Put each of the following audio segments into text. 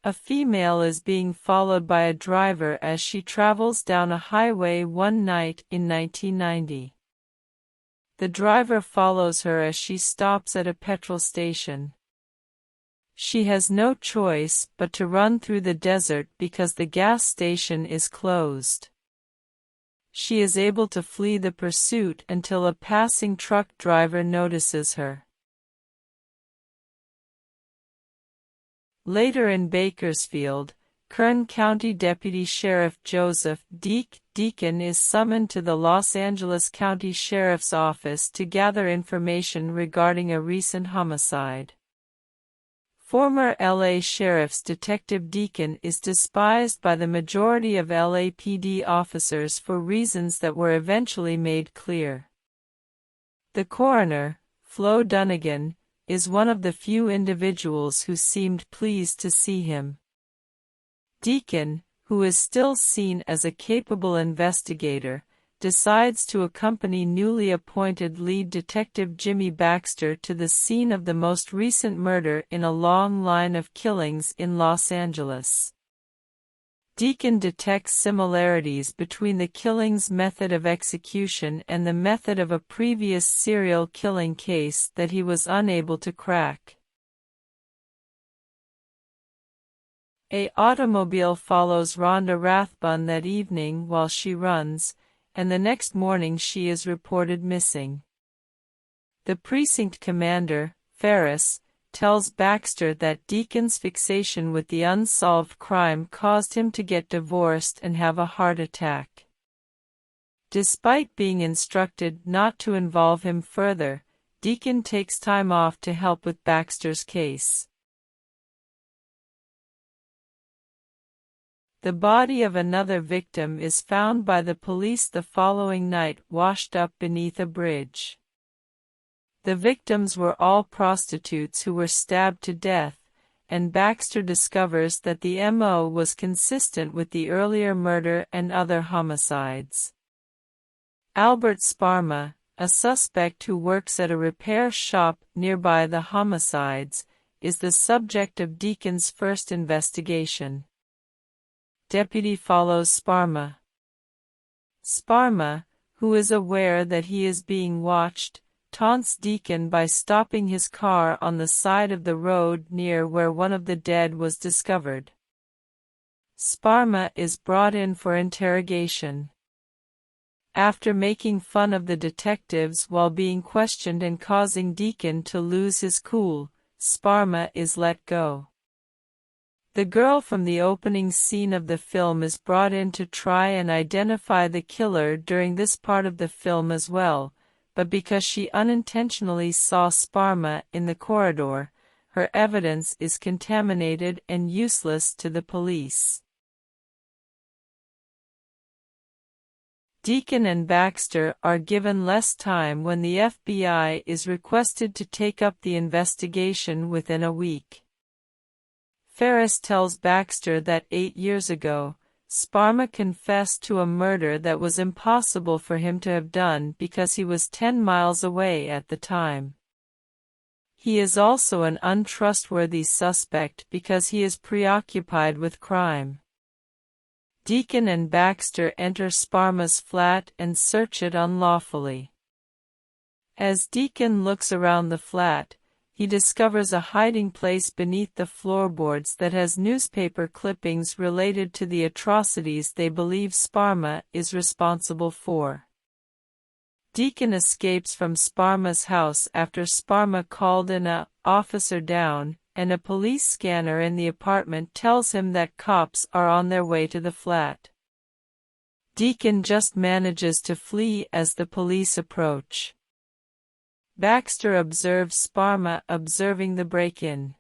A female is being followed by a driver as she travels down a highway one night in 1990. The driver follows her as she stops at a petrol station. She has no choice but to run through the desert because the gas station is closed. She is able to flee the pursuit until a passing truck driver notices her. Later in Bakersfield, Kern County Deputy Sheriff Joseph Deacon is summoned to the Los Angeles County Sheriff's Office to gather information regarding a recent homicide. Former LA Sheriff's Detective Deacon is despised by the majority of LAPD officers for reasons that were eventually made clear. The coroner, Flo Dunnigan, is one of the few individuals who seemed pleased to see him. Deacon, who is still seen as a capable investigator, decides to accompany newly appointed lead detective Jimmy Baxter to the scene of the most recent murder in a long line of killings in Los Angeles. Deacon detects similarities between the killing's method of execution and the method of a previous serial killing case that he was unable to crack. An automobile follows Rhonda Rathbun that evening while she runs, and the next morning she is reported missing. The precinct commander, Ferris, tells Baxter that Deacon's fixation with the unsolved crime caused him to get divorced and have a heart attack. Despite being instructed not to involve him further, Deacon takes time off to help with Baxter's case. The body of another victim is found by the police the following night, washed up beneath a bridge. The victims were all prostitutes who were stabbed to death, and Baxter discovers that the MO was consistent with the earlier murder and other homicides. Albert Sparma, a suspect who works at a repair shop nearby the homicides, is the subject of Deacon's first investigation. Deputy follows Sparma. Sparma, who is aware that he is being watched, taunts Deacon by stopping his car on the side of the road near where one of the dead was discovered. Sparma is brought in for interrogation. After making fun of the detectives while being questioned and causing Deacon to lose his cool, Sparma is let go. The girl from the opening scene of the film is brought in to try and identify the killer during this part of the film as well, but because she unintentionally saw Sparma in the corridor, her evidence is contaminated and useless to the police. Deacon and Baxter are given less time when the FBI is requested to take up the investigation within a week. Ferris tells Baxter that 8 years ago, Sparma confessed to a murder that was impossible for him to have done because he was 10 miles away at the time. He is also an untrustworthy suspect because he is preoccupied with crime. Deacon and Baxter enter Sparma's flat and search it unlawfully. As Deacon looks around the flat, he discovers a hiding place beneath the floorboards that has newspaper clippings related to the atrocities they believe Sparma is responsible for. Deacon escapes from Sparma's house after Sparma called in a officer down, and a police scanner in the apartment tells him that cops are on their way to the flat. Deacon just manages to flee as the police approach. Baxter observes Sparma observing the break-in.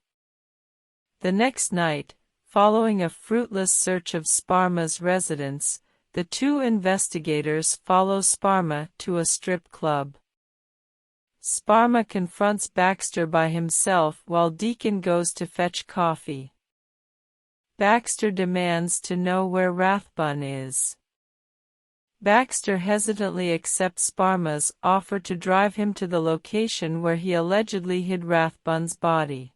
The next night, following a fruitless search of Sparma's residence, the two investigators follow Sparma to a strip club. Sparma confronts Baxter by himself while Deacon goes to fetch coffee. Baxter demands to know where Rathbun is. Baxter hesitantly accepts Sparma's offer to drive him to the location where he allegedly hid Rathbun's body.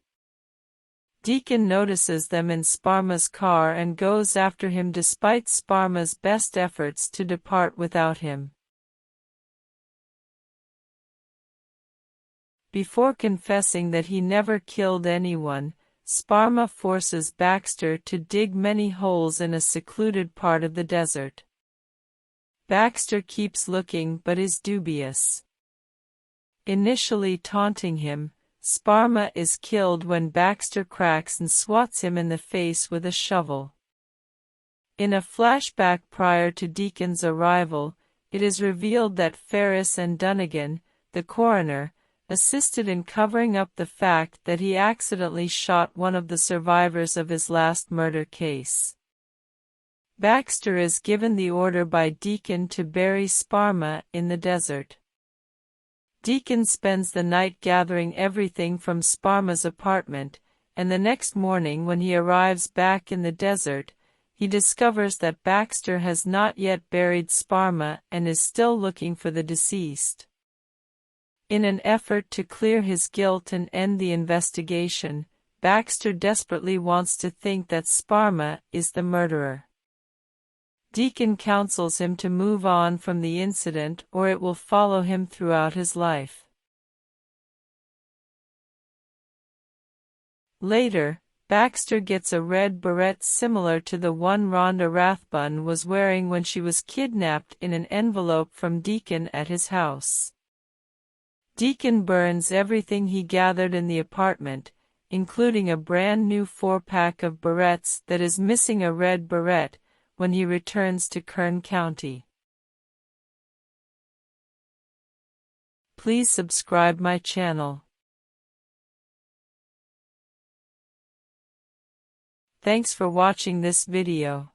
Deacon notices them in Sparma's car and goes after him despite Sparma's best efforts to depart without him. Before confessing that he never killed anyone, Sparma forces Baxter to dig many holes in a secluded part of the desert. Baxter keeps looking but is dubious. Initially taunting him, Sparma is killed when Baxter cracks and swats him in the face with a shovel. In a flashback prior to Deacon's arrival, it is revealed that Ferris and Dunnigan, the coroner, assisted in covering up the fact that he accidentally shot one of the survivors of his last murder case. Baxter is given the order by Deacon to bury Sparma in the desert. Deacon spends the night gathering everything from Sparma's apartment, and the next morning when he arrives back in the desert, he discovers that Baxter has not yet buried Sparma and is still looking for the deceased. In an effort to clear his guilt and end the investigation, Baxter desperately wants to think that Sparma is the murderer. Deacon counsels him to move on from the incident or it will follow him throughout his life. Later, Baxter gets a red beret similar to the one Rhonda Rathbun was wearing when she was kidnapped in an envelope from Deacon at his house. Deacon burns everything he gathered in the apartment, including a brand new 4-pack of berets that is missing a red beret, when he returns to Kern County. Please subscribe my channel. Thanks for watching this video.